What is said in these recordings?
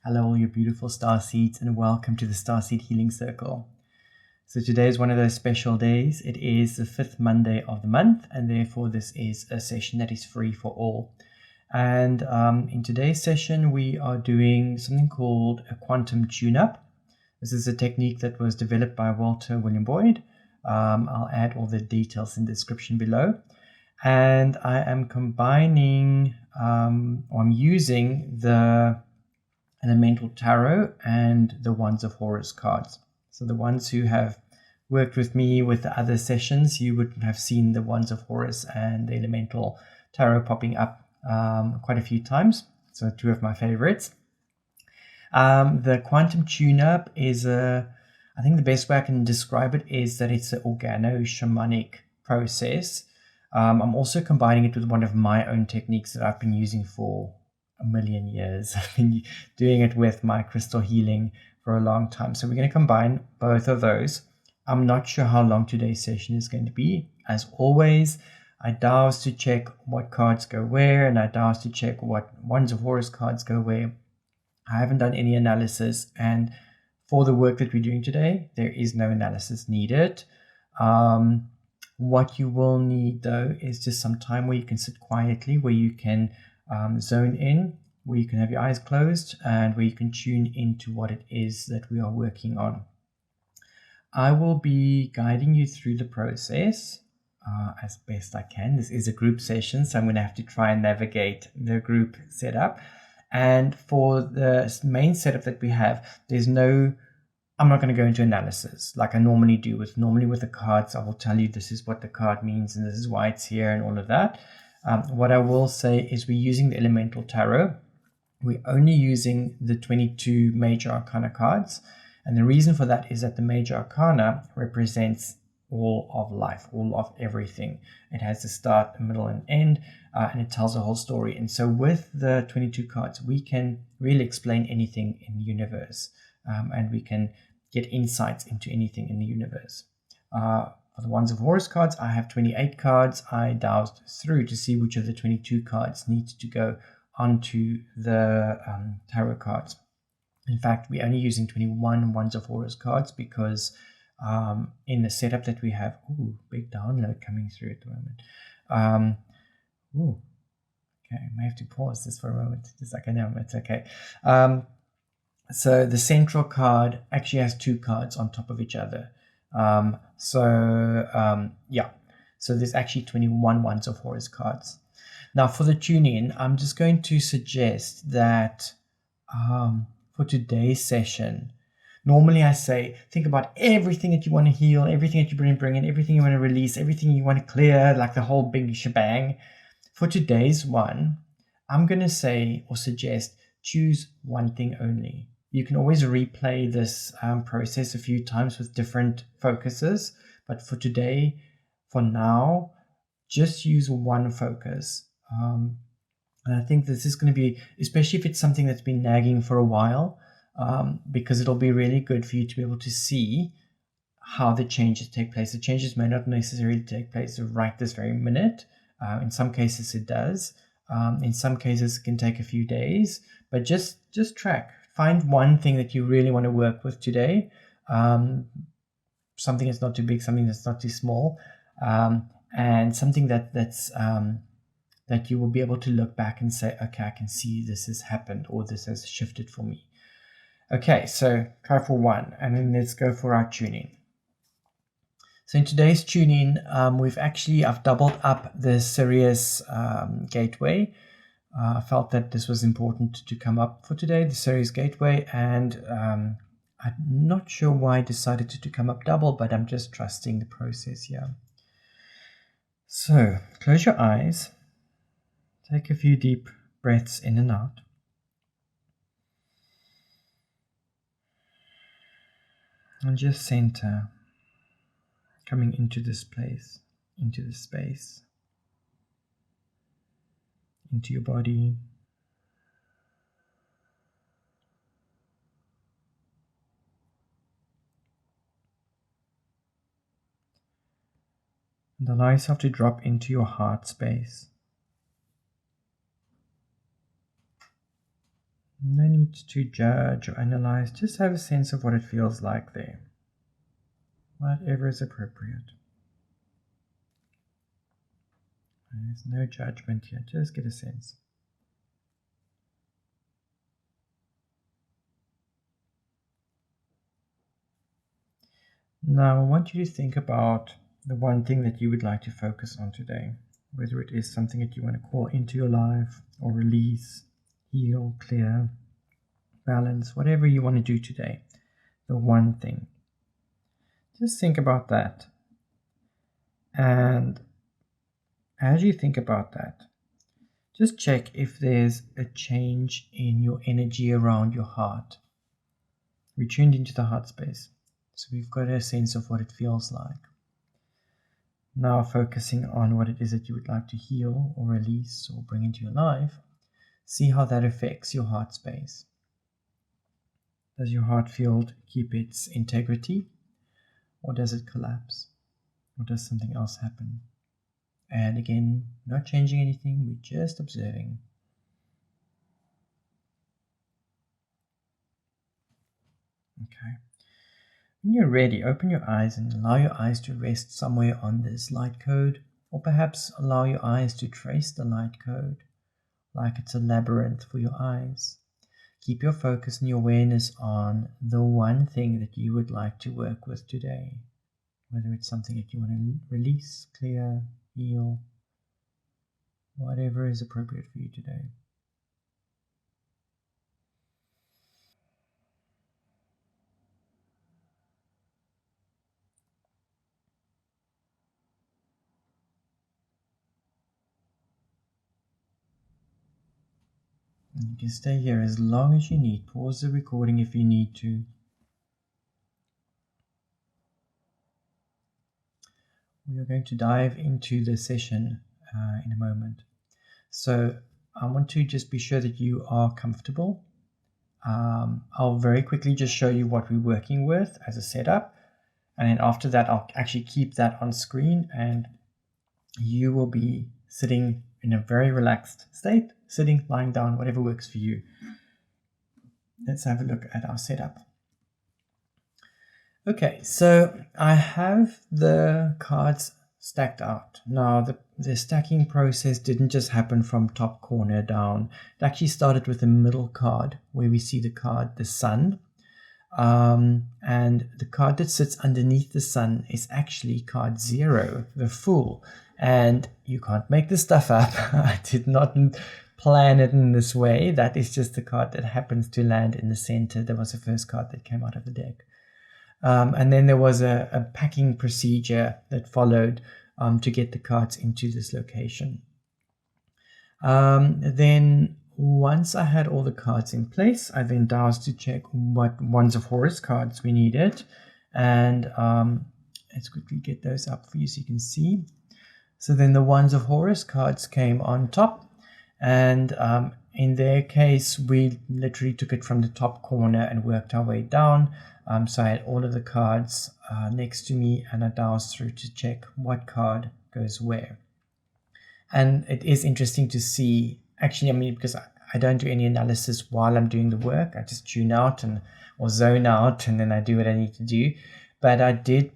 Hello, all your beautiful star seeds, and welcome to the Starseed Healing Circle. So today is one of those special days. It is the 5th Monday of the month, and therefore this is a session that is free for all. And in today's session, we are doing something called a quantum tune-up. This is a technique that was developed by Walter William Boyd. I'll add all the details in the description below. And I am combining, or I'm using the Elemental Tarot and the Wands of Horus cards. So the ones who have worked with me with the other sessions, you would have seen the Wands of Horus and the Elemental Tarot popping up quite a few times. So two of my favorites. The quantum tune-up is I think the best way I can describe it is that it's an organo-shamanic process. I'm also combining it with one of my own techniques that I've been using for a million years. I've been doing it with my crystal healing for a long time. So we're going to combine both of those. I'm not sure how long today's session is going to be. As always, I dowse to check what cards go where, and I dowse to check what Wands of Horus cards go where. I haven't done any analysis, and for the work that we're doing today, there is no analysis needed. What you will need, though, is just some time where you can sit quietly, where you can zone in, where you can have your eyes closed, and where you can tune into what it is that we are working on. I will be guiding you through the process as best I can. This is a group session, so I'm going to have to try and navigate the group setup. And for the main setup that we have, I'm not going to go into analysis like I normally do. Normally with the cards, I will tell you this is what the card means and this is why it's here and all of that. What I will say is we're using the Elemental Tarot. We're only using the 22 Major Arcana cards. And the reason for that is that the Major Arcana represents all of life, all of everything. It has a start, a middle, and end, and it tells a whole story. And so with the 22 cards, we can really explain anything in the universe, and we can get insights into anything in the universe. For the Wands of Horus cards, I have 28 cards. I dowsed through to see which of the 22 cards need to go onto the tarot cards. In fact, we're only using 21 Wands of Horus cards because in the setup that we have, big download coming through at the moment. Okay, I may have to pause this for a moment. Just like I know, it's okay. So the central card actually has two cards on top of each other. So there's actually 21 Wands of Horus cards. Now for the tune-in, I'm just going to suggest that for today's session, normally I say, think about everything that you want to heal, everything that you bring in, everything you want to release, everything you want to clear, like the whole big shebang. For today's one, I'm going to say or suggest choose one thing only. You can always replay this process a few times with different focuses. But for today, for now, just use one focus. And I think this is going to be, especially if it's something that's been nagging for a while, because it'll be really good for you to be able to see how the changes take place. The changes may not necessarily take place right this very minute. In some cases it does. In some cases it can take a few days, but just track. Find one thing that you really want to work with today. Something that's not too big, something that's not too small, and something that's that you will be able to look back and say, okay, I can see this has happened or this has shifted for me. Okay, so try for one, and then let's go for our tuning. So in today's tuning, I've doubled up the Sirius Gateway. I felt that this was important to come up for today, the Sirius Gateway, and I'm not sure why I decided to come up double, but I'm just trusting the process here. So close your eyes, take a few deep breaths in and out. And just center, coming into this place, into this space, into your body. And allow yourself to drop into your heart space. No need to judge or analyze, just have a sense of what it feels like there. Whatever is appropriate. There's no judgment here, just get a sense. Now I want you to think about the one thing that you would like to focus on today, whether it is something that you want to call into your life or release, heal, clear, balance, whatever you want to do today. The one thing. Just think about that. And as you think about that, just check if there's a change in your energy around your heart. We tuned into the heart space, so we've got a sense of what it feels like. Now focusing on what it is that you would like to heal or release or bring into your life, see how that affects your heart space. Does your heart field keep its integrity, or does it collapse, or does something else happen? And again, not changing anything, we're just observing. Okay. When you're ready, open your eyes and allow your eyes to rest somewhere on this light code, or perhaps allow your eyes to trace the light code like it's a labyrinth for your eyes. Keep your focus and your awareness on the one thing that you would like to work with today, whether it's something that you want to release, clear, heal, whatever is appropriate for you today. And you can stay here as long as you need. Pause the recording if you need to. We are going to dive into the session in a moment. So I want to just be sure that you are comfortable. I'll very quickly just show you what we're working with as a setup. And then after that, I'll actually keep that on screen and you will be sitting in a very relaxed state, sitting, lying down, whatever works for you. Let's have a look at our setup. Okay, so I have the cards stacked out. Now, the stacking process didn't just happen from top corner down. It actually started with the middle card where we see the card, the Sun. And the card that sits underneath the Sun is actually card 0, the Fool. And you can't make this stuff up. I did not plan it in this way. That is just the card that happens to land in the center. That was the first card that came out of the deck. And then there was a packing procedure that followed to get the cards into this location. Then once I had all the cards in place, I then dowsed to check what Wands of Horus cards we needed. And let's quickly get those up for you so you can see. So then the Wands of Horus cards came on top. And in their case, we literally took it from the top corner and worked our way down. So I had all of the cards next to me and I dowsed through to check what card goes where. And it is interesting to see, actually, I mean, because I don't do any analysis while I'm doing the work. I just tune out or zone out and then I do what I need to do. But I did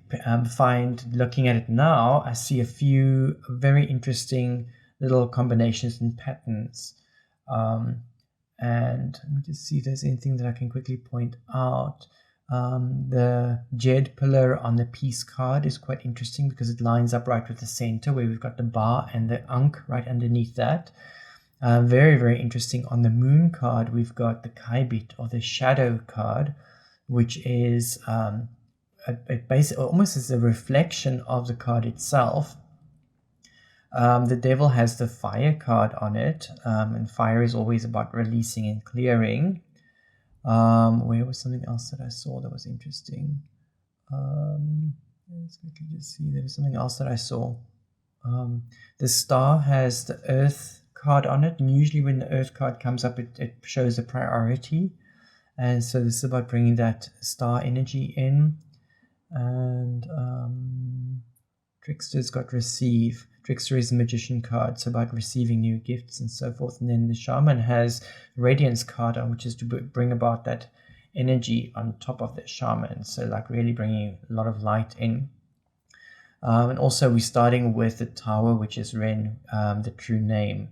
find, looking at it now, I see a few very interesting little combinations and patterns. And let me just see if there's anything that I can quickly point out. The Jed pillar on the peace card is quite interesting because it lines up right with the center where we've got the bar and the Ankh right underneath that. Very, very interesting. On the moon card, we've got the Kaibit or the shadow card, which is basically almost as a reflection of the card itself. The devil has the fire card on it, and fire is always about releasing and clearing. Where was something else that I saw that was interesting? Let's quickly just see. There was something else that I saw. The star has the earth card on it, and usually when the earth card comes up, it shows a priority. And so this is about bringing that star energy in. And Trickster's got receive. Trickster is the Magician card, so about receiving new gifts and so forth. And then the Shaman has Radiance card, which is to bring about that energy on top of the Shaman. So like really bringing a lot of light in. And also we're starting with the Tower, which is Ren, the true name.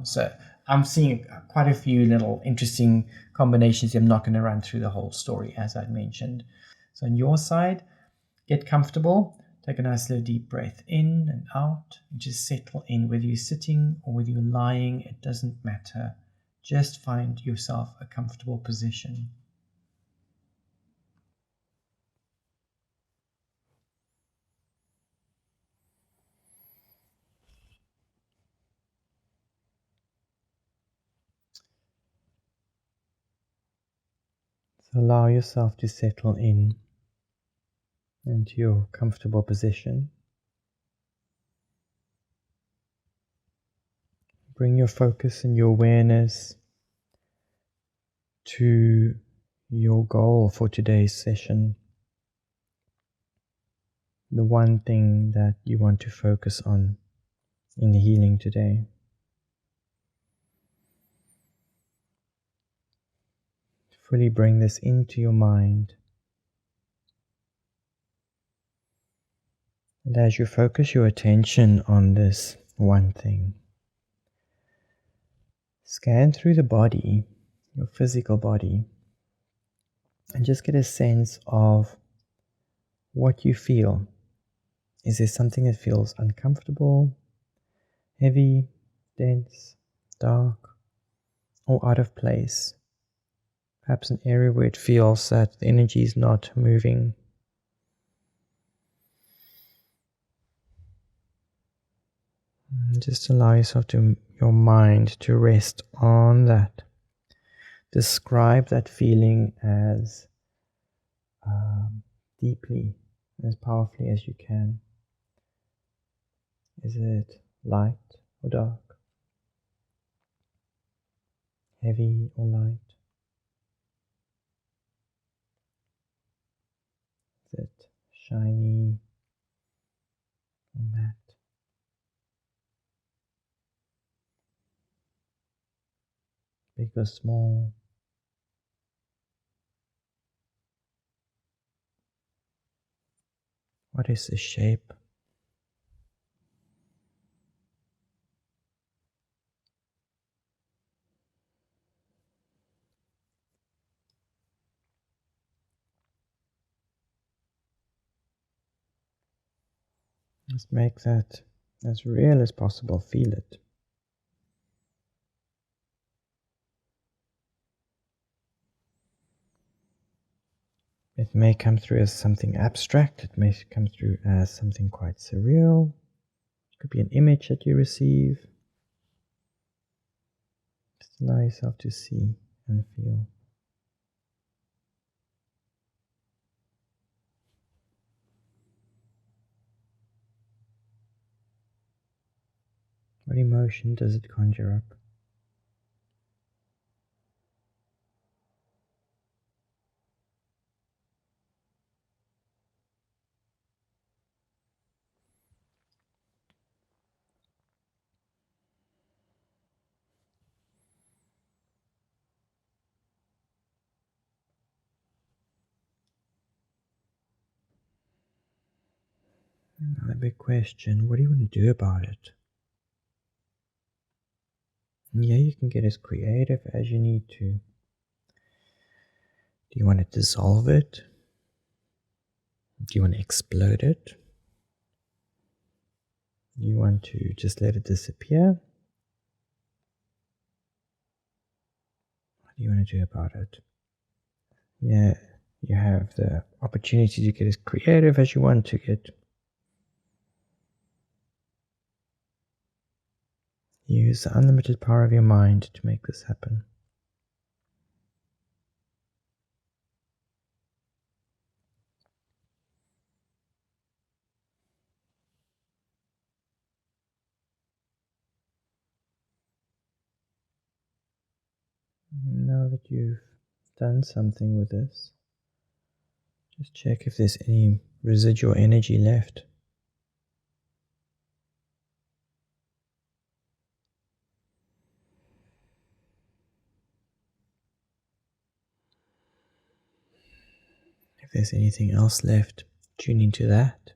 So I'm seeing quite a few little interesting combinations. I'm not going to run through the whole story as I mentioned. So on your side, get comfortable. Take a nice slow deep breath in and out. And just settle in, whether you're sitting or whether you're lying, it doesn't matter. Just find yourself a comfortable position. So allow yourself to settle in into your comfortable position. Bring your focus and your awareness to your goal for today's session. The one thing that you want to focus on in the healing today. Fully bring this into your mind. And as you focus your attention on this one thing, scan through the body, your physical body, and just get a sense of what you feel. Is there something that feels uncomfortable, heavy, dense, dark, or out of place? Perhaps an area where it feels that the energy is not moving. Just allow your mind to rest on that. Describe that feeling as deeply, as powerfully as you can. Is it light or dark? Heavy or light? Is it shiny or matte? Big or small? What is the shape? Just make that as real as possible. Feel it. It may come through as something abstract. It may come through as something quite surreal. It could be an image that you receive. Just allow yourself to see and feel. What emotion does it conjure up? Another big question, what do you want to do about it? And yeah, you can get as creative as you need to. Do you want to dissolve it? Do you want to explode it? Do you want to just let it disappear? What do you want to do about it? Yeah, you have the opportunity to get as creative as you want to get. Use the unlimited power of your mind to make this happen. Now that you've done something with this, just check if there's any residual energy left. If there's anything else left, tune into that.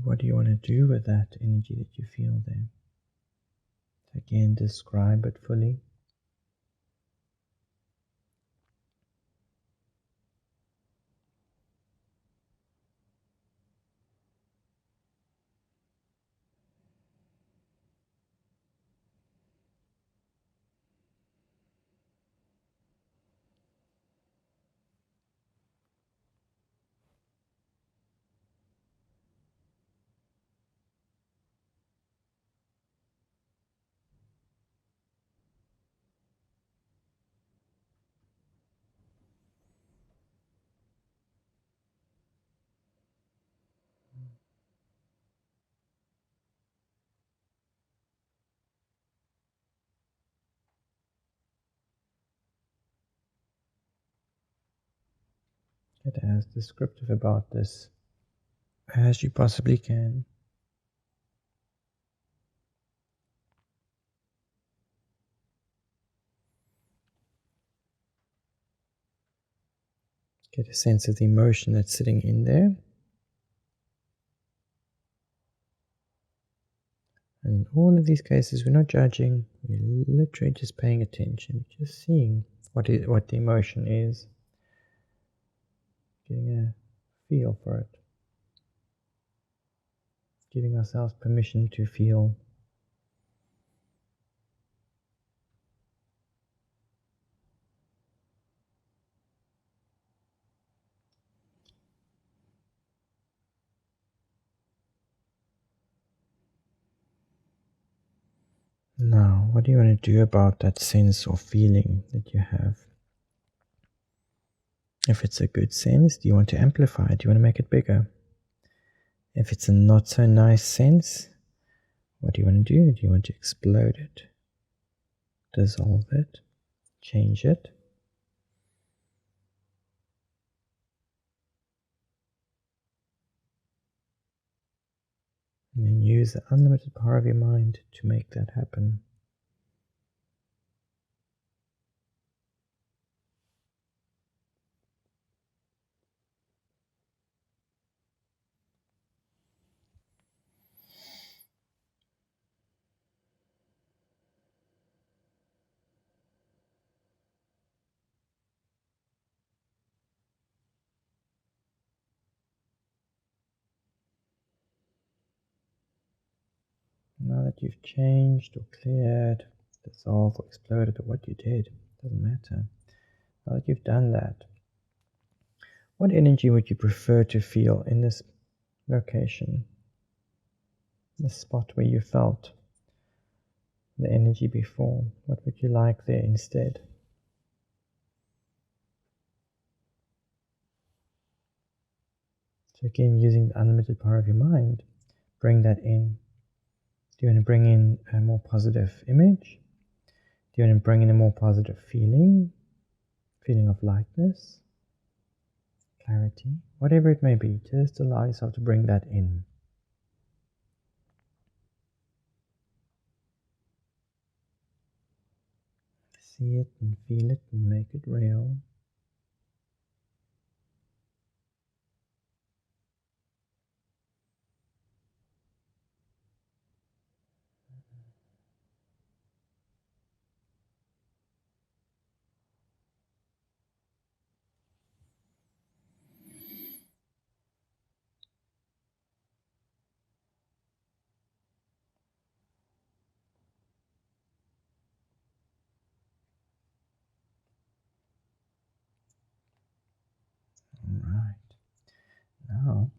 What do you want to do with that energy that you feel there? Again, describe it fully. Get as descriptive about this as you possibly can. Get a sense of the emotion that's sitting in there. And in all of these cases, we're not judging, we're literally just paying attention, just seeing what the emotion is, getting a feel for it, giving ourselves permission to feel. Now, what do you want to do about that sense or feeling that you have? If it's a good sense, do you want to amplify it? Do you want to make it bigger? If it's a not so nice sense, what do you want to do? Do you want to explode it? Dissolve it? Change it? And then use the unlimited power of your mind to make that happen. Now that you've changed or cleared, dissolved or exploded or what you did, doesn't matter. Now that you've done that, what energy would you prefer to feel in this location? The spot where you felt the energy before. What would you like there instead? So again, using the unlimited power of your mind, bring that in. Do you want to bring in a more positive image? Do you want to bring in a more positive feeling of lightness, clarity, whatever it may be? Just allow yourself to bring that in. See it and feel it and make it real. Alright. Now,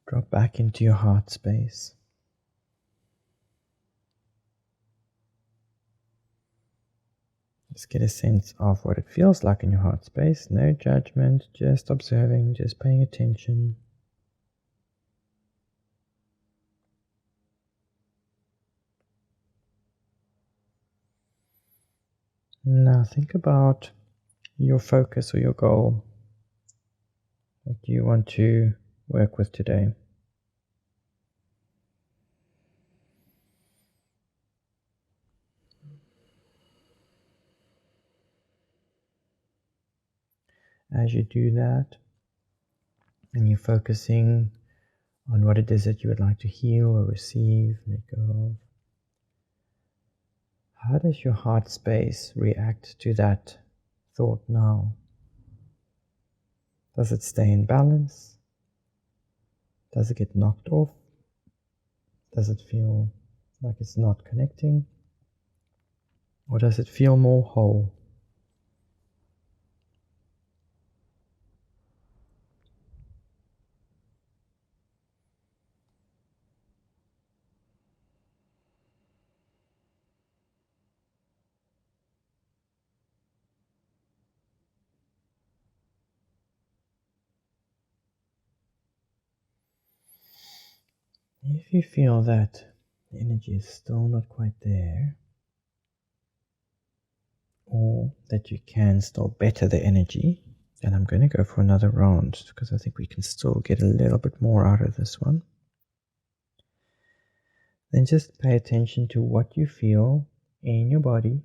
drop back into your heart space. Just get a sense of what it feels like in your heart space. No judgment, just observing, just paying attention. Now think about your focus or your goal. What do you want to work with today? As you do that, and you're focusing on what it is that you would like to heal or receive, let go of, how does your heart space react to that thought now? Does it stay in balance? Does it get knocked off? Does it feel like it's not connecting? Or does it feel more whole? If you feel that the energy is still not quite there, or that you can still better the energy, then I'm going to go for another round because I think we can still get a little bit more out of this one. Then just pay attention to what you feel in your body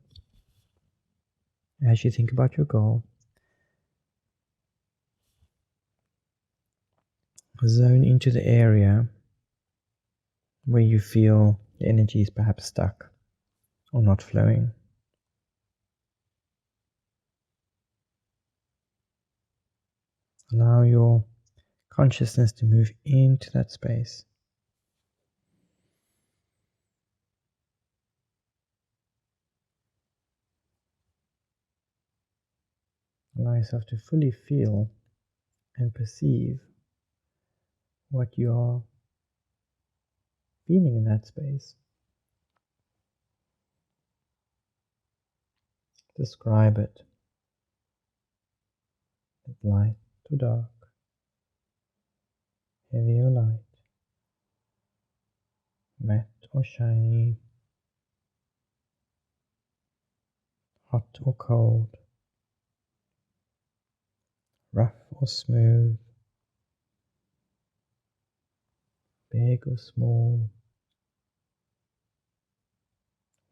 as you think about your goal. Zone into the area where you feel the energy is perhaps stuck or not flowing. Allow your consciousness to move into that space. Allow yourself to fully feel and perceive what you are feeling in that space. Describe it. Is it light or dark? Heavy or light? Matte or shiny? Hot or cold? Rough or smooth? Big or small?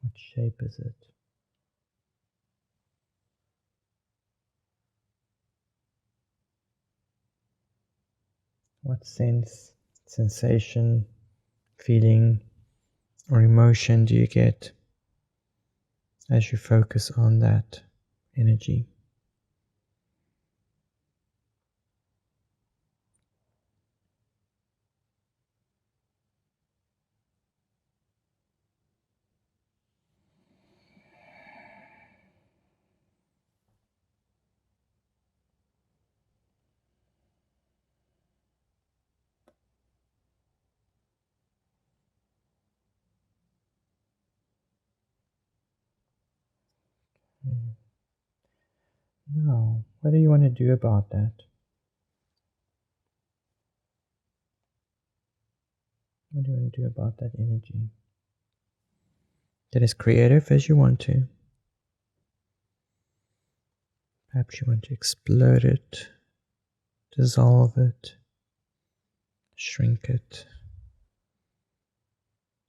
What shape is it? What sense, sensation, feeling, or emotion do you get as you focus on that energy? Now, what do you want to do about that? What do you want to do about that energy? Get as creative as you want to. Perhaps you want to explode it, dissolve it, shrink it.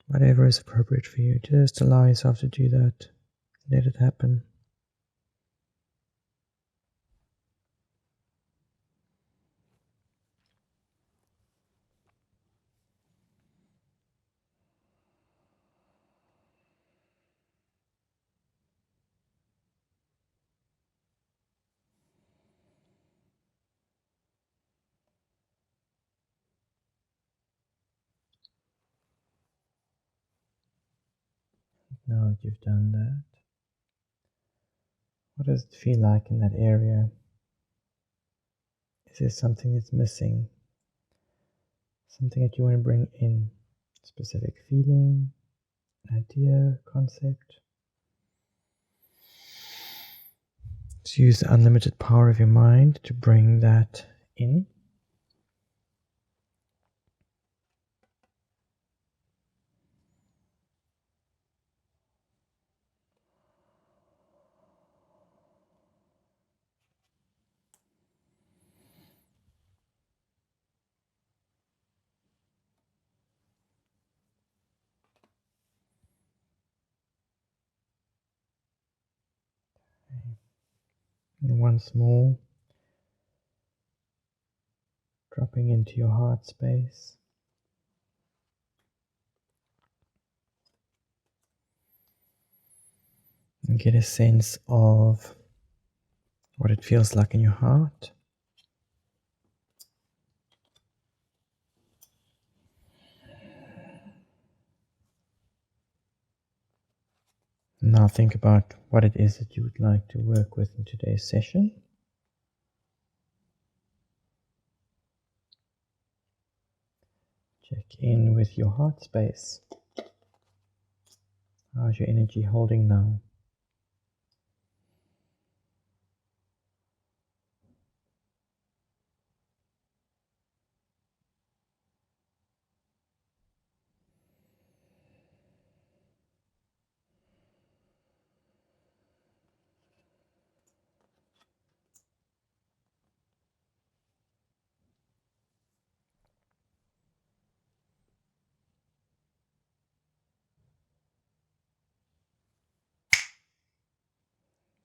Whatever is appropriate for you, just allow yourself to do that. Let it happen. Now that you've done that, what does it feel like in that area? Is there something that's missing? Something that you want to bring in? Specific feeling, idea, concept? Let's use the unlimited power of your mind to bring that in. And once more, Dropping into your heart space. And get a sense of what it feels like in your heart. Now think about what it is that you would like to work with in today's session. Check in with your heart space. How's your energy holding now?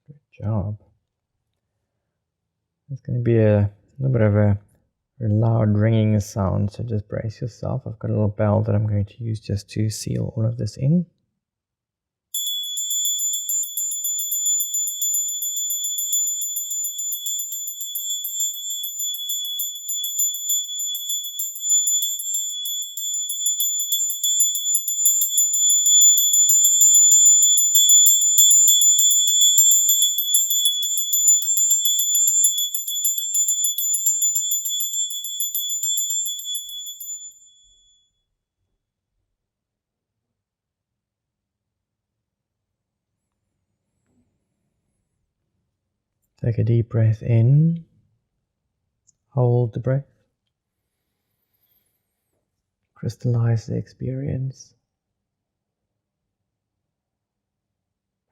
Good job. It's going to be a little bit of a loud ringing sound, so just brace yourself. I've got a little bell that I'm going to use just to seal all of this in. Take a deep breath in, hold the breath, crystallize the experience.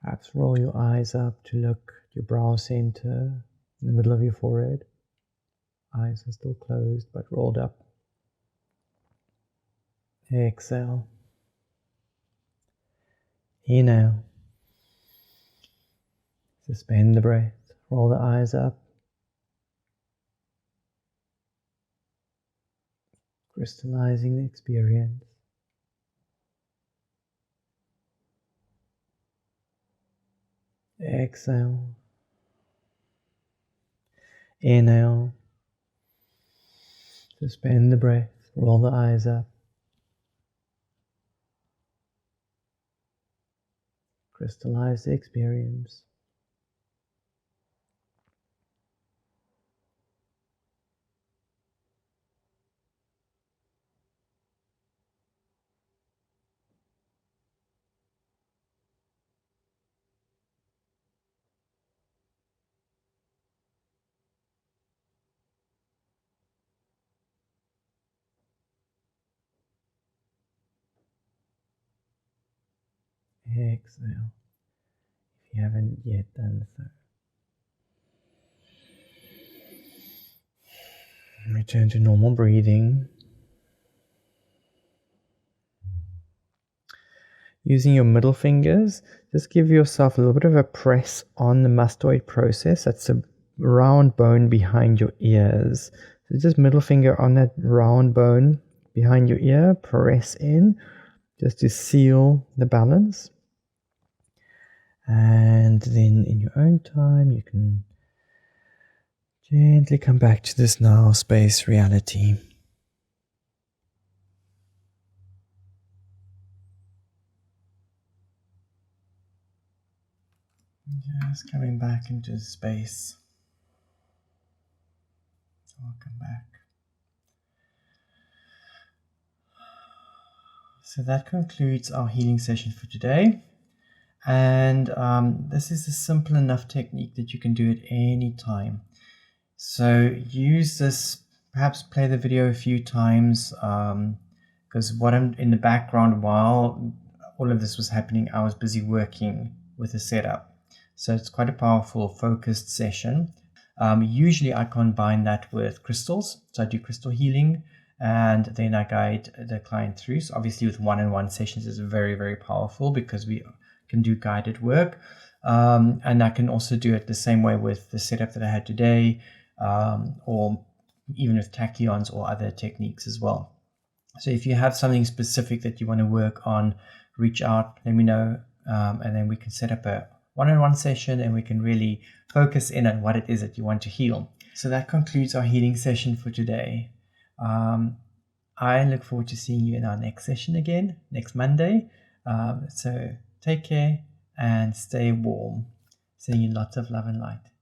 Perhaps roll your eyes up to look at your brow center in the middle of your forehead. Eyes are still closed but rolled up. Exhale. Inhale. Suspend the breath. Roll the eyes up. Crystallizing the experience. Exhale. Inhale. Suspend the breath. Roll the eyes up. Crystallize the experience. Exhale, if you haven't yet done so. Return to normal breathing. Using your middle fingers, just give yourself a little bit of a press on the mastoid process. That's a round bone behind your ears. So just middle finger on that round bone behind your ear, press in just to seal the balance. And then in your own time, you can gently come back to this now space reality. Just coming back into space. Welcome back. So that concludes our healing session for today. And this is a simple enough technique that you can do at any time. So use this, perhaps play the video a few times, because what I'm in the background while all of this was happening, I was busy working with the setup. So it's quite a powerful, focused session. Usually I combine that with crystals. So I do crystal healing and then I guide the client through. So obviously with one-on-one sessions is very, very powerful because we can do guided work. And I can also do it the same way with the setup that I had today, or even with tachyons or other techniques as well. So if you have something specific that you want to work on, reach out, let me know, and then we can set up a one-on-one session and we can really focus in on what it is that you want to heal. So that concludes our healing session for today. I look forward to seeing you in our next session again, next Monday. So take care and stay warm. Sending you lots of love and light.